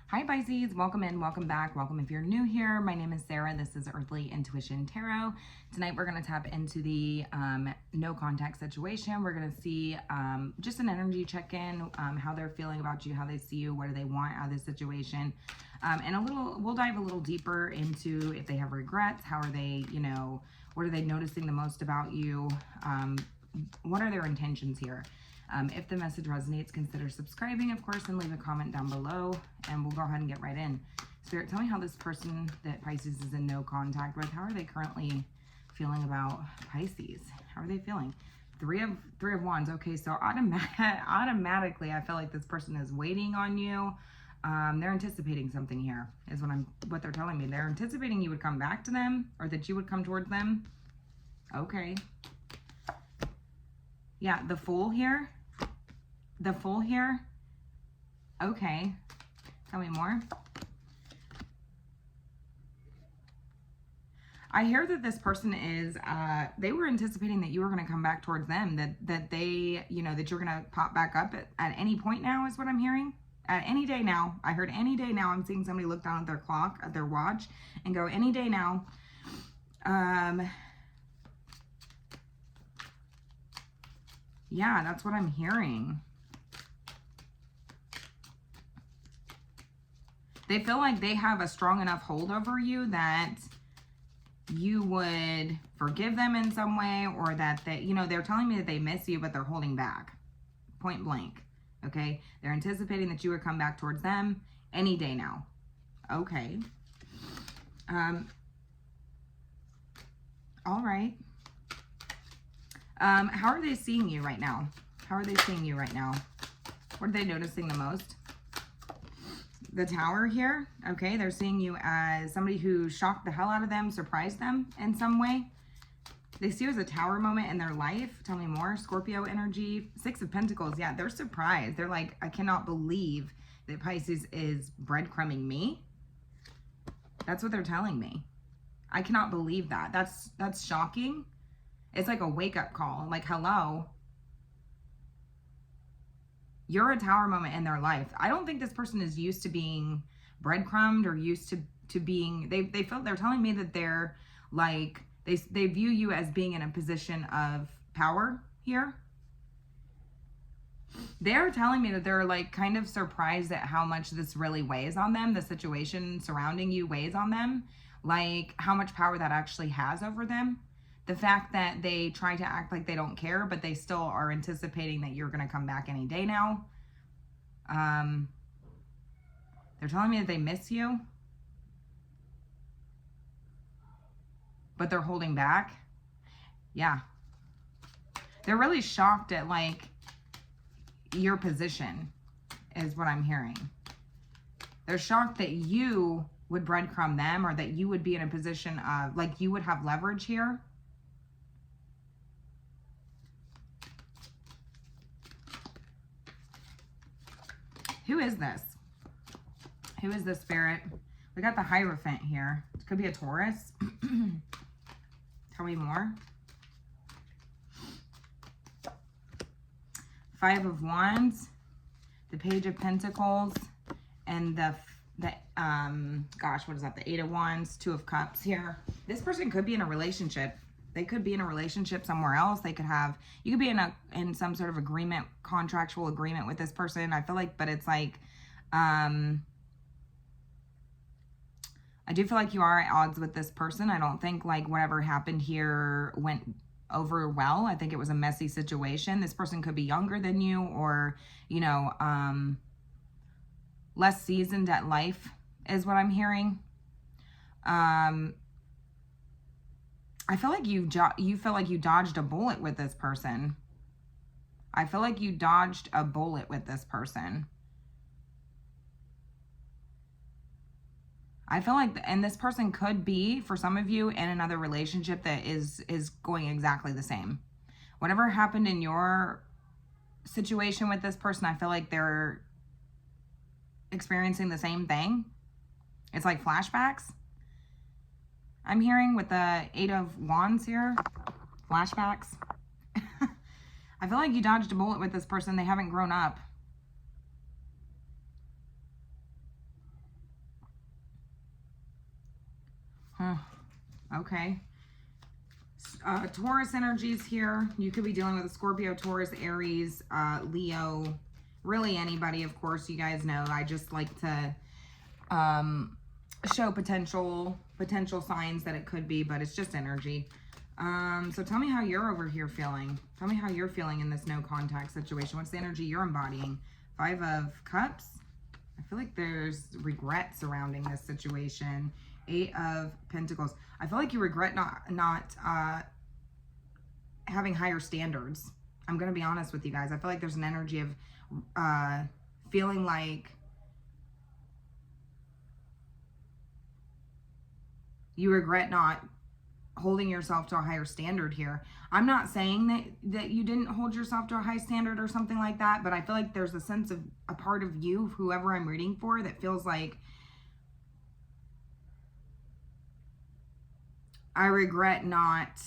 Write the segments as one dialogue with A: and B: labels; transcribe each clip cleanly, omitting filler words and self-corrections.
A: Hi Pisces, welcome in, welcome back, welcome if you're new here. My name is Sarah. This is Earthly Intuition Tarot. Tonight we're going to tap into the no contact situation. We're going to see just an energy check-in, how they're feeling about you, how they see you, what do they want out of this situation. And we'll dive a little deeper into if they have regrets, how are they, what are they noticing the most about you? What are their intentions here? If the message resonates, consider subscribing, of course, and leave a comment down below, and we'll go ahead and get right in. Spirit, tell me how this person that Pisces is in no contact with, how are they currently feeling about Pisces? How are they feeling? Three of Wands. Okay, so automatically, I feel like this person is waiting on you. They're anticipating something here, is what they're telling me. They're anticipating you would come back to them, or that you would come towards them. Okay. Yeah, the Fool here. The Fool here. Okay. Tell me more. I hear that this person is, they were anticipating that you were going to come back towards them, that they, that you're going to pop back up at any point now is what I'm hearing. At any day now. I heard any day now. I'm seeing somebody look down at their clock, at their watch, and go, any day now. Yeah, that's what I'm hearing. They feel like they have a strong enough hold over you that you would forgive them in some way, or that they're telling me that they miss you, but they're holding back. Point blank. Okay? They're anticipating that you would come back towards them any day now. Okay. All right. How are they seeing you right now? How are they seeing you right now? What are they noticing the most? The Tower here. Okay, they're seeing you as somebody who shocked the hell out of them, surprised them in some way. They see you as a Tower moment in their life. Tell me more. Scorpio energy. Six of Pentacles. Yeah, they're surprised. They're like, I cannot believe that Pisces is breadcrumbing me. That's what they're telling me. I cannot believe that. That's shocking. It's like a wake-up call. Like, hello. You're a Tower moment in their life. I don't think this person is used to being breadcrumbed or used to being, they're telling me that they're like, they view you as being in a position of power here. They're telling me that they're like kind of surprised at how much this really weighs on them. The situation surrounding you weighs on them. Like how much power that actually has over them. The fact that they try to act like they don't care, but they still are anticipating that you're going to come back any day now. They're telling me that they miss you, but they're holding back. Yeah. They're really shocked at like your position is what I'm hearing. They're shocked that you would breadcrumb them, or that you would be in a position of like you would have leverage here. Who is this? Who is this, Spirit? We got the Hierophant here. It could be a Taurus. Tell me more. Five of Wands, the Page of Pentacles, and the gosh, what is that? The Eight of Wands, Two of Cups here. This person could be in a relationship. They could be in a relationship somewhere else. They could have, you could be in some sort of agreement, contractual agreement with this person. I feel like, but it's like, I do feel like you are at odds with this person. I don't think like whatever happened here went over well. I think it was a messy situation. This person could be younger than you, or, less seasoned at life is what I'm hearing. I feel like you feel like you dodged a bullet with this person. I feel like you dodged a bullet with this person. I feel like, and this person could be, for some of you, in another relationship that is going exactly the same. Whatever happened in your situation with this person, I feel like they're experiencing the same thing. It's like flashbacks. I'm hearing with the Eight of Wands here. Flashbacks. I feel like you dodged a bullet with this person. They haven't grown up. Huh. Okay. Taurus energies here. You could be dealing with a Scorpio, Taurus, Aries, Leo, really anybody, of course. You guys know I just like to show potential signs that it could be, but it's just energy. So tell me how you're over here feeling. Tell me how you're feeling in this no contact situation. What's the energy you're embodying? 5 of Cups. I feel like there's regret surrounding this situation. 8 of Pentacles. I feel like you regret not having higher standards. I'm going to be honest with you guys. I feel like there's an energy of feeling like you regret not holding yourself to a higher standard here. I'm not saying that you didn't hold yourself to a high standard or something like that, but I feel like there's a sense of a part of you, whoever I'm reading for, that feels like I regret not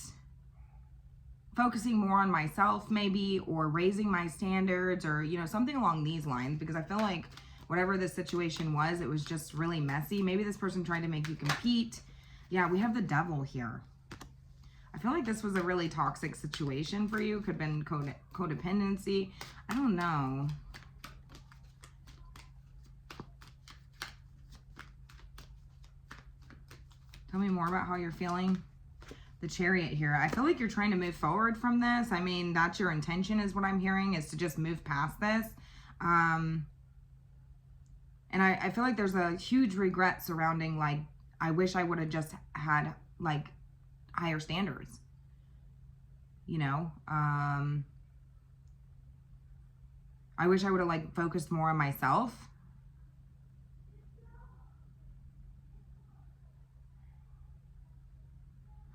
A: focusing more on myself maybe, or raising my standards, or, you know, something along these lines, because I feel like whatever this situation was, it was just really messy. Maybe this person tried to make you compete. Yeah, we have the Devil here. I feel like this was a really toxic situation for you. Could have been codependency. I don't know. Tell me more about how you're feeling. The Chariot here. I feel like you're trying to move forward from this. I mean, that's your intention, is what I'm hearing, is to just move past this. And I feel like there's a huge regret surrounding, like, I wish I would have just had, like, higher standards, you know. I wish I would have, like, focused more on myself.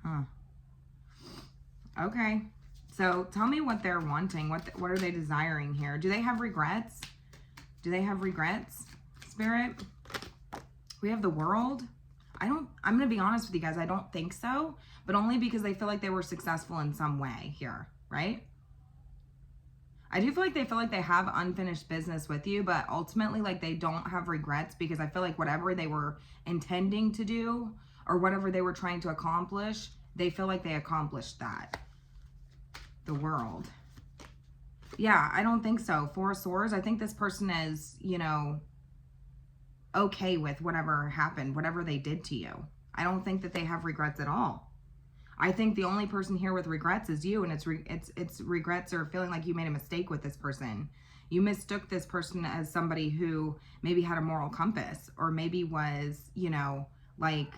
A: Huh. Okay. So tell me what they're wanting. What are they desiring here? Do they have regrets? Do they have regrets, Spirit? We have the World. I'm going to be honest with you guys. I don't think so, but only because they feel like they were successful in some way here, right? I do feel like they feel like they have unfinished business with you, but ultimately, like, they don't have regrets, because I feel like whatever they were intending to do, or whatever they were trying to accomplish, they feel like they accomplished that. The World. Yeah, I don't think so. 4 of Swords. I think this person is, you know, okay with whatever happened, whatever they did to you. I don't think that they have regrets at all. I think the only person here with regrets is you, and it's regrets or feeling like you made a mistake with this person. You mistook this person as somebody who maybe had a moral compass, or maybe was, you know, like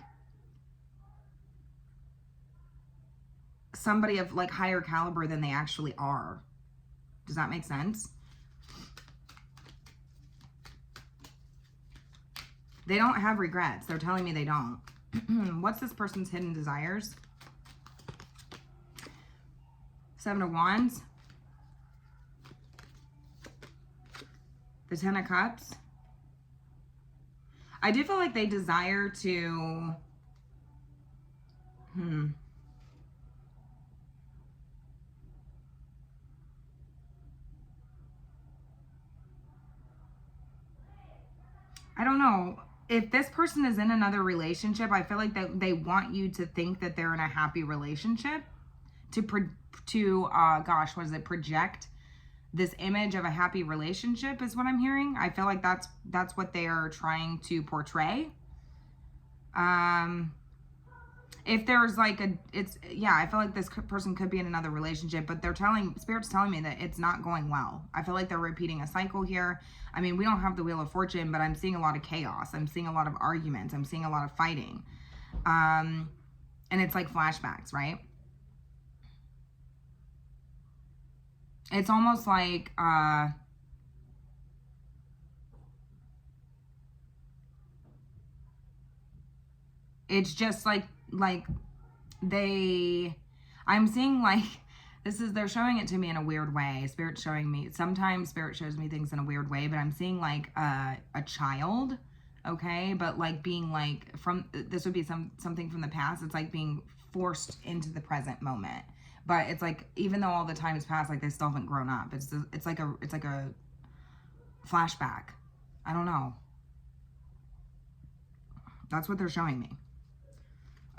A: somebody of like higher caliber than they actually are. Does that make sense? They don't have regrets. They're telling me they don't. What's this person's hidden desires? 7 of Wands. The 10 of Cups. I do feel like they desire to... I don't know. If this person is in another relationship, I feel like that they want you to think that they're in a happy relationship. Gosh, what is it? Project this image of a happy relationship is what I'm hearing. I feel like that's what they are trying to portray. If there's like I feel like this person could be in another relationship, but Spirit's telling me that it's not going well. I feel like they're repeating a cycle here. I mean, we don't have the Wheel of Fortune, but I'm seeing a lot of chaos. I'm seeing a lot of arguments. I'm seeing a lot of fighting. And it's like flashbacks, right? It's almost like, it's just like I'm seeing like, they're showing it to me in a weird way. Sometimes Spirit shows me things in a weird way, but I'm seeing like a child, okay? But like being like, this would be something from the past. It's like being forced into the present moment. But it's like, even though all the time has passed, like they still haven't grown up. It's like a flashback. I don't know. That's what they're showing me.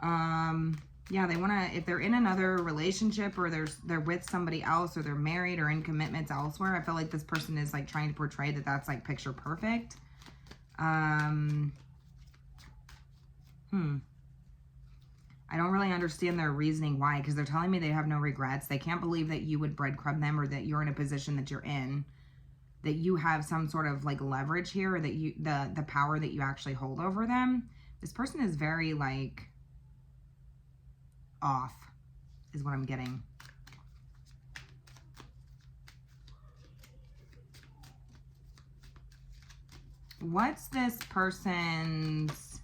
A: Yeah, they want to, if they're in another relationship or they're with somebody else or they're married or in commitments elsewhere, I feel like this person is like trying to portray that that's like picture perfect. I don't really understand their reasoning why, because they're telling me they have no regrets. They can't believe that you would breadcrumb them or that you're in a position that you're in, that you have some sort of like leverage here, or that you, the power that you actually hold over them. This person is very like off is what I'm getting. What's this person's...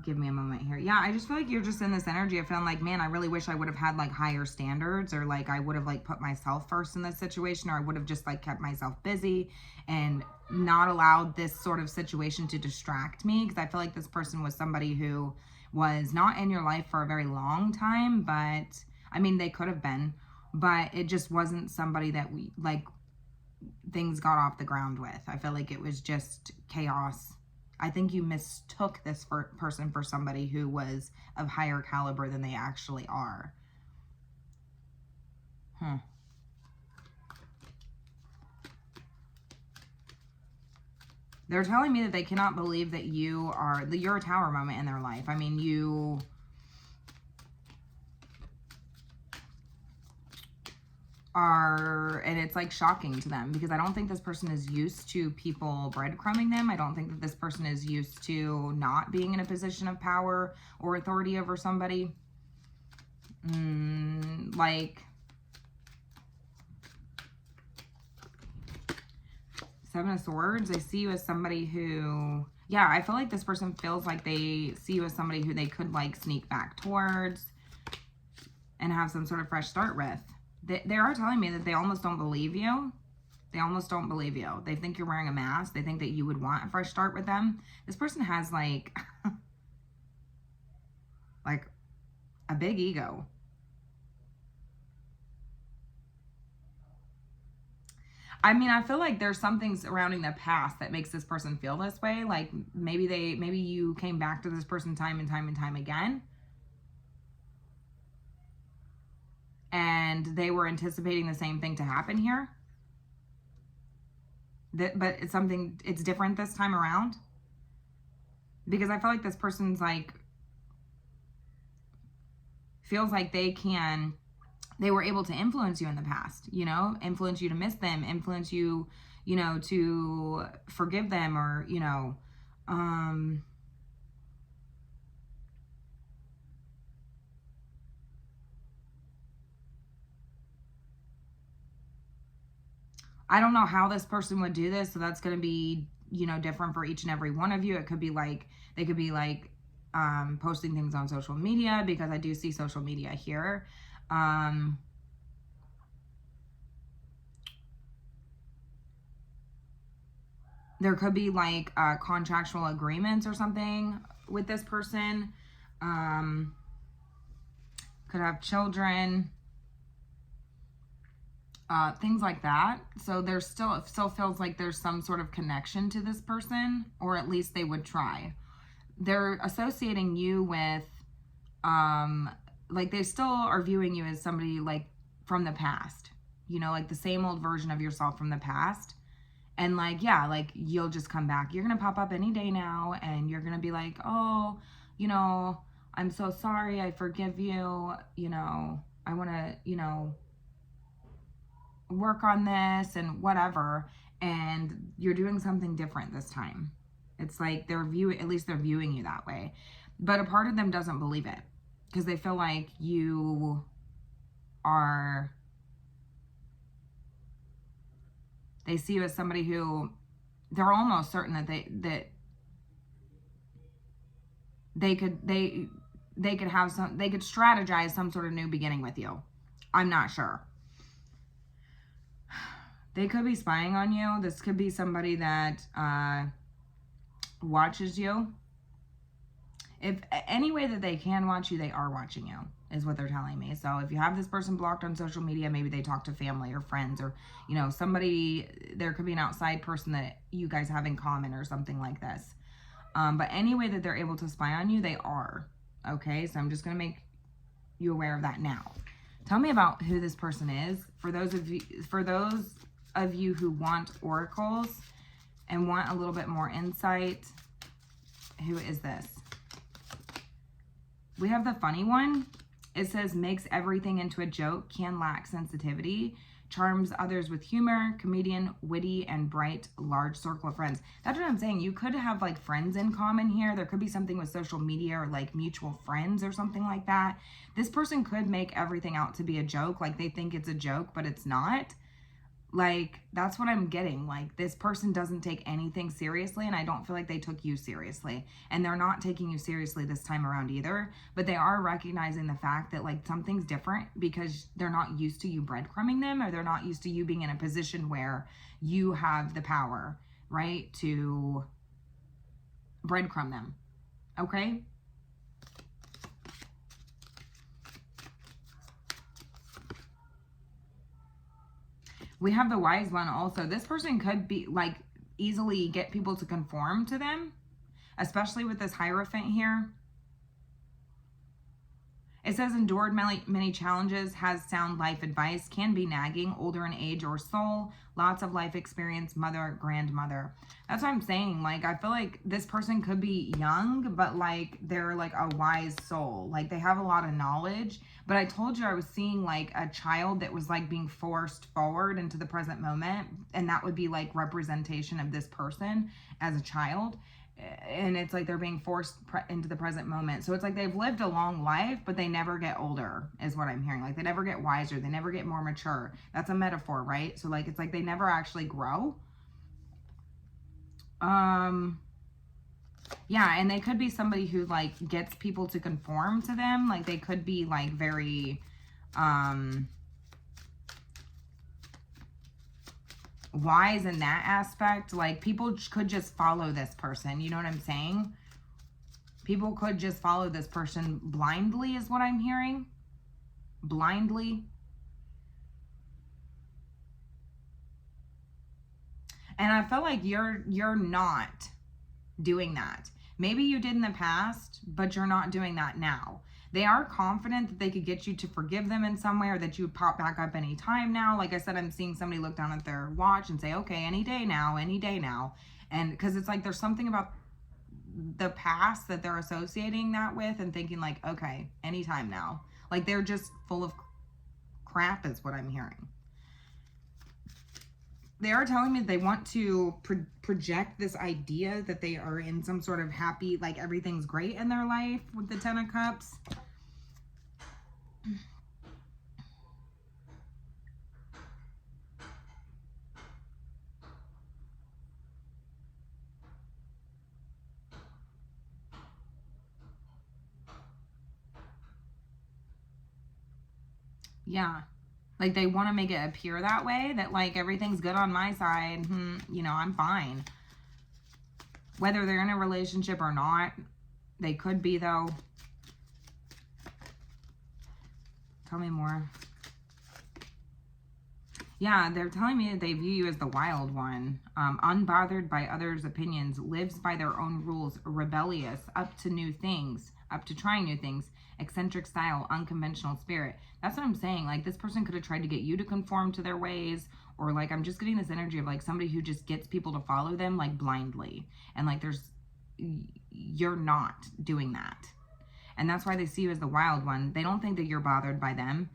A: Give me a moment here. Yeah, I just feel like you're just in this energy of feeling like, man, I really wish I would have had like higher standards, or like I would have like put myself first in this situation, or I would have just like kept myself busy and not allowed this sort of situation to distract me. Because I feel like this person was somebody who was not in your life for a very long time, but I mean, they could have been, but it just wasn't somebody that we like things got off the ground with. I feel like it was just chaos. I think you mistook this person for somebody who was of higher caliber than they actually are. They're telling me that they cannot believe that you're a tower moment in their life. I mean, you... and it's like shocking to them, because I don't think this person is used to people breadcrumbing them. I don't think that this person is used to not being in a position of power or authority over somebody. Like, Seven of Swords, I see you as somebody who, yeah, I feel like this person feels like they see you as somebody who they could like sneak back towards and have some sort of fresh start with. They are telling me that they almost don't believe you. They almost don't believe you. They think you're wearing a mask. They think that you would want a fresh start with them. This person has like, like a big ego. I mean, I feel like there's something surrounding the past that makes this person feel this way. Like maybe you came back to this person time and time and time again, and they were anticipating the same thing to happen here. But it's different this time around. Because I feel like this person's like, feels like they were able to influence you in the past, you know, influence you to miss them, influence you, you know, to forgive them, or, you know, I don't know how this person would do this, so that's going to be, you know, different for each and every one of you. It could be like, they could be like posting things on social media, because I do see social media here. There could be like contractual agreements or something with this person. Could have children. Things like that. So there's it still feels like there's some sort of connection to this person, or at least they would try. They're associating you with, like they still are viewing you as somebody like from the past, you know, like the same old version of yourself from the past. And like, yeah, like you'll just come back. You're going to pop up any day now, and you're going to be like, oh, you know, I'm so sorry. I forgive you. You know, I want to, you know, work on this and whatever, and you're doing something different this time. It's like at least they're viewing you that way. But a part of them doesn't believe it, because they feel like you are, they see you as somebody who they're almost certain that they could strategize some sort of new beginning with you. I'm not sure. They could be spying on you. This could be somebody that watches you. If any way that they can watch you, they are watching you. is what they're telling me. So if you have this person blocked on social media, maybe they talk to family or friends or, you know, somebody, there could be an outside person that you guys have in common or something like this. But any way that they're able to spy on you, they are. Okay, so I'm just going to make you aware of that now. Tell me about who this person is. For those of you who want oracles and want a little bit more insight, who is this? We have the funny one. It says, makes everything into a joke, can lack sensitivity, charms others with humor, comedian, witty, and bright, large circle of friends. That's what I'm saying. You could have like friends in common here. There could be something with social media or like mutual friends or something like that. This person could make everything out to be a joke. Like they think it's a joke, but it's not. Like, that's what I'm getting. Like, this person doesn't take anything seriously, and I don't feel like they took you seriously. And they're not taking you seriously this time around either. But they are recognizing the fact that, like, something's different because they're not used to you breadcrumbing them, or they're not used to you being in a position where you have the power, right, to breadcrumb them. Okay? We have the wise one also. This person could be like easily get people to conform to them, especially with this Hierophant here. It says endured many challenges, has sound life advice, can be nagging, older in age or soul, lots of life experience, mother, grandmother. That's what I'm saying. Like, I feel like this person could be young, but like they're like a wise soul. Like they have a lot of knowledge. But I told you I was seeing like a child that was like being forced forward into the present moment. And that would be like representation of this person as a child. And it's like they're being forced into the present moment. So it's like they've lived a long life, but they never get older is what I'm hearing. Like they never get wiser. They never get more mature. That's a metaphor, right? So like, it's like they never actually grow. Yeah, and they could be somebody who like gets people to conform to them. Like they could be like very, wise in that aspect. Like people could just follow this person. You know what I'm saying? People could just follow this person blindly is what I'm hearing. Blindly. And I feel like you're not doing that. Maybe you did in the past, but you're not doing that now. They are confident that they could get you to forgive them in some way, or that you would pop back up any time now. Like I said, I'm seeing somebody look down at their watch and say, okay, any day now, any day now. And because it's like there's something about the past that they're associating that with and thinking like, okay, anytime now. Like they're just full of crap is what I'm hearing. They are telling me they want to project this idea that they are in some sort of happy, like everything's great in their life with the Ten of Cups. Yeah. Like they want to make it appear that way, that like everything's good on my side. You know, I'm fine. Whether they're in a relationship or not, they could be though. Tell me more. Yeah, they're telling me that they view you as the wild one. Unbothered by others' opinions, lives by their own rules, rebellious, up to new things, up to trying new things, eccentric style, unconventional spirit. That's what I'm saying. Like this person could have tried to get you to conform to their ways, or like I'm just getting this energy of like somebody who just gets people to follow them like blindly. And like you're not doing that. And that's why they see you as the wild one. They don't think that you're bothered by them.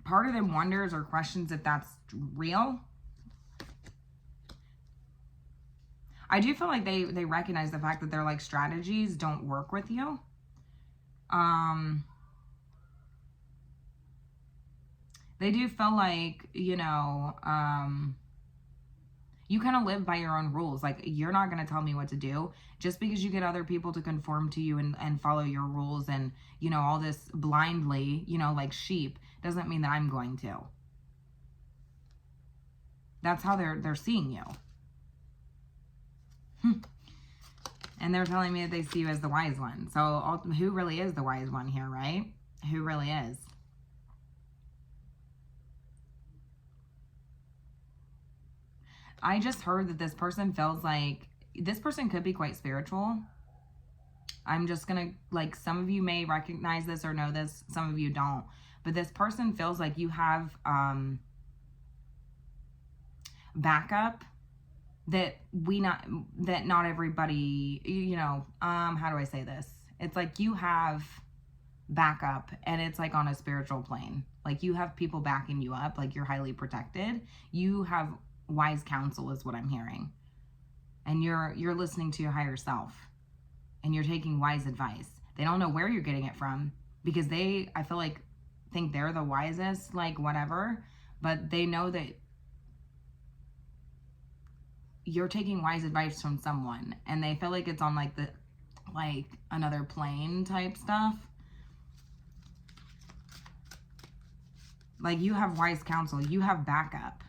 A: Part of them wonders or questions if that's real. I do feel like they recognize the fact that their like strategies don't work with you. They do feel like, you know, you kind of live by your own rules. Like you're not going to tell me what to do. Just because you get other people to conform to you and follow your rules and, you know, all this blindly, you know, like sheep, doesn't mean that I'm going to. That's how they're seeing you. And they're telling me that they see you as the wise one. So who really is the wise one here, right? Who really is? I just heard that this person feels like, this person could be quite spiritual. I'm just going to, like, some of you may recognize this or know this. Some of you don't. But this person feels like you have backup that not everybody, you know, how do I say this? It's like you have backup, and it's like on a spiritual plane. Like you have people backing you up, like you're highly protected. You have wise counsel is what I'm hearing. And you're listening to your higher self, and you're taking wise advice. They don't know where you're getting it from, because I feel like, think they're the wisest, like whatever, but they know that you're taking wise advice from someone, and they feel like it's on like another plane type stuff. Like you have wise counsel, you have backup.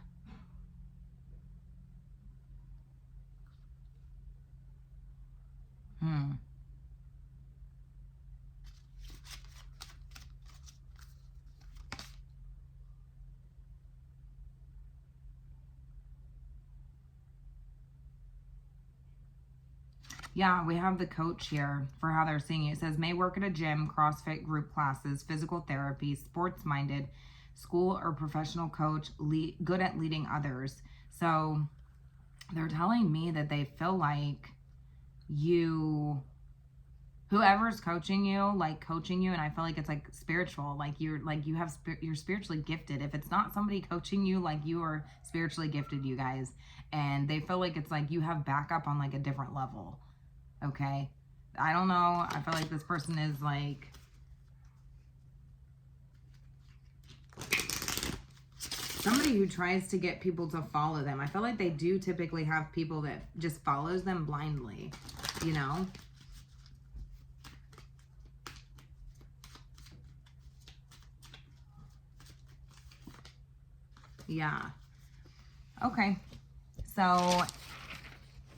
A: Yeah, we have the coach here for how they're seeing it. It says, may work at a gym, CrossFit group classes, physical therapy, sports-minded, school or professional coach, good at leading others. So they're telling me that they feel like whoever's coaching you, and I feel like it's like spiritual, like you're spiritually gifted. If it's not somebody coaching you, like you are spiritually gifted, you guys. And they feel like it's like you have backup on like a different level. Okay, I don't know. I feel like this person is like somebody who tries to get people to follow them. I feel like they do typically have people that just follows them blindly, you know? Yeah. Okay. So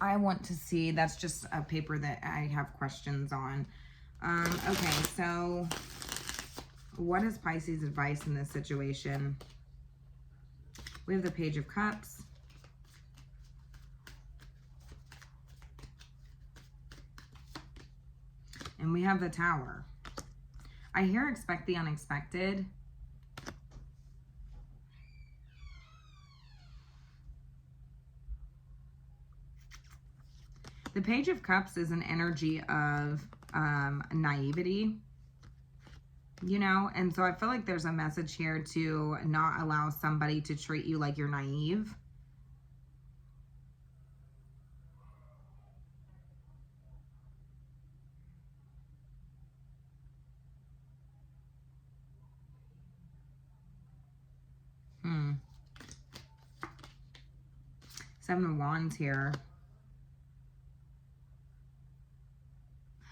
A: I want to see, that's just a paper that I have questions on. Okay, so what is Pisces' advice in this situation? We have the Page of Cups. And we have the Tower. I hear expect the unexpected. The Page of Cups is an energy of naivety, you know? And so I feel like there's a message here to not allow somebody to treat you like you're naive. Seven of Wands here.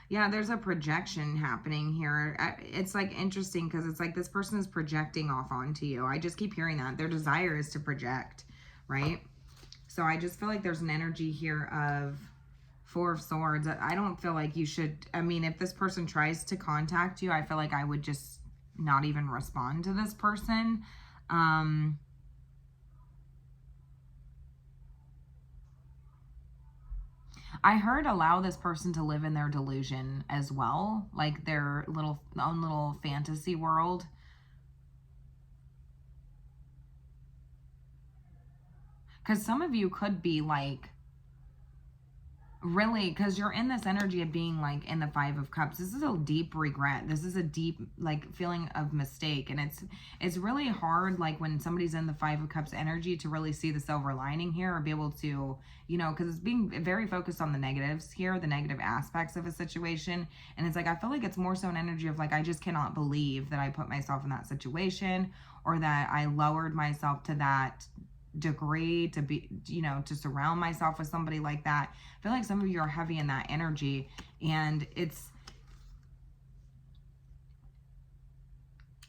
A: Yeah, there's a projection happening here. It's like interesting because it's like this person is projecting off onto you. I just keep hearing that. Their desire is to project, right? So I just feel like there's an energy here of Four of Swords. I don't feel like you should, I mean, if this person tries to contact you, I feel like I would just not even respond to this person. I heard allow this person to live in their delusion as well, like their own little fantasy world. Because some of you could be like, really, because you're in this energy of being like in the Five of Cups. This is a deep regret. This is a deep like feeling of mistake. And it's really hard, like when somebody's in the Five of Cups energy, to really see the silver lining here or be able to, you know, because it's being very focused on the negatives here, the negative aspects of a situation. And it's like, I feel like it's more so an energy of like, I just cannot believe that I put myself in that situation, or that I lowered myself to that degree to be, you know, to surround myself with somebody like that. I feel like some of you are heavy in that energy, and it's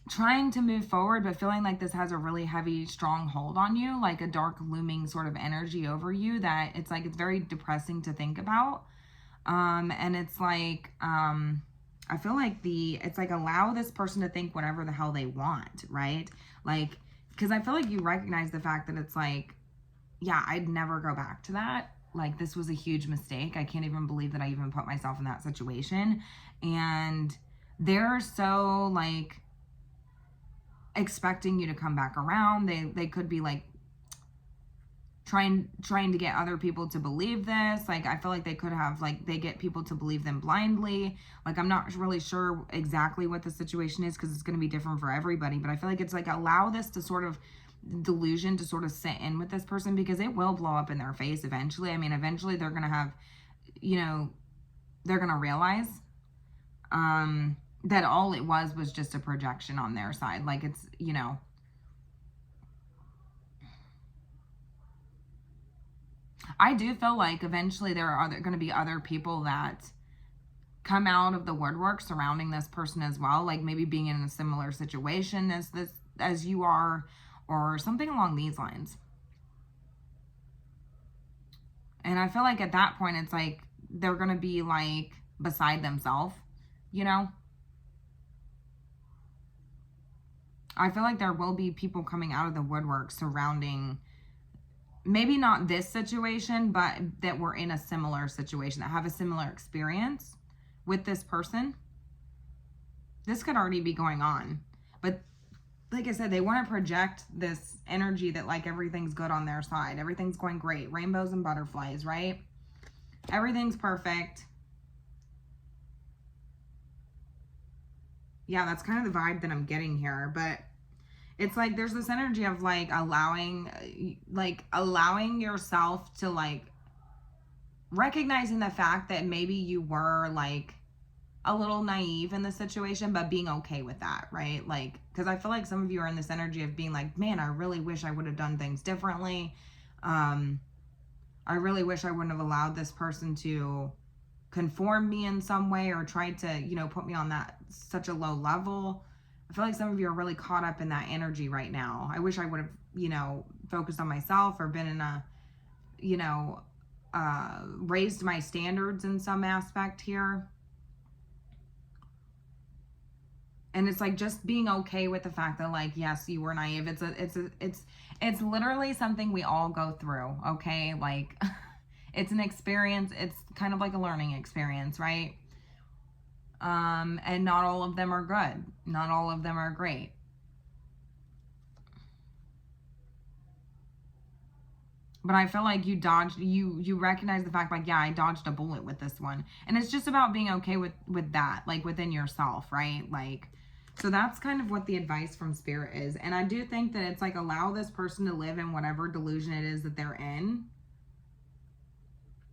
A: trying to move forward, but feeling like this has a really heavy, strong hold on you, like a dark looming sort of energy over you that it's like, it's very depressing to think about. And it's like, I feel like it's like allow this person to think whatever the hell they want, right? Like, because I feel like you recognize the fact that it's like, yeah, I'd never go back to that. Like, this was a huge mistake. I can't even believe that I even put myself in that situation. And they're so like expecting you to come back around. They could be like trying to get other people to believe this. Like, I feel like they could have, like, they get people to believe them blindly. Like, I'm not really sure exactly what the situation is because it's going to be different for everybody, but I feel like it's like allow this to sort of delusion to sort of sit in with this person, because it will blow up in their face eventually. I mean, eventually they're going to have, you know, they're going to realize that all it was just a projection on their side. Like, it's, you know, I do feel like eventually there are going to be other people that come out of the woodwork surrounding this person as well, like maybe being in a similar situation as you are, or something along these lines. And I feel like at that point it's like they're going to be like beside themselves, you know? I feel like there will be people coming out of the woodwork surrounding, maybe not this situation, but that were in a similar situation, that have a similar experience with this person. This could already be going on. But like I said, they want to project this energy that like everything's good on their side. Everything's going great. Rainbows and butterflies, right? Everything's perfect. Yeah, that's kind of the vibe that I'm getting here. But it's like there's this energy of like allowing yourself to like recognizing the fact that maybe you were like a little naive in the situation, but being okay with that, right? Like, because I feel like some of you are in this energy of being like, man, I really wish I would have done things differently. I really wish I wouldn't have allowed this person to conform me in some way or tried to, you know, put me on that such a low level. I feel like some of you are really caught up in that energy right now. I wish I would have, you know, focused on myself or been in a, you know, raised my standards in some aspect here. And it's like just being okay with the fact that like, yes, you were naive. It's literally something we all go through. Okay. Like it's an experience. It's kind of like a learning experience, right? And not all of them are good. Not all of them are great. But I feel like you recognize the fact like, yeah, I dodged a bullet with this one. And it's just about being okay with that, like within yourself, right? Like, so that's kind of what the advice from Spirit is. And I do think that it's like allow this person to live in whatever delusion it is that they're in.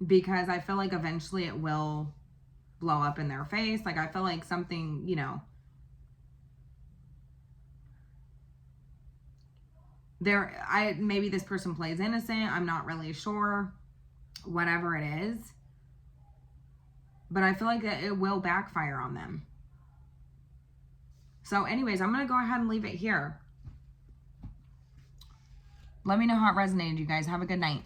A: Because I feel like eventually it will blow up in their face. Like I feel like something, you know, maybe this person plays innocent. I'm not really sure. Whatever it is. But I feel like it will backfire on them. So anyways, I'm going to go ahead and leave it here. Let me know how it resonated, you guys. Have a good night.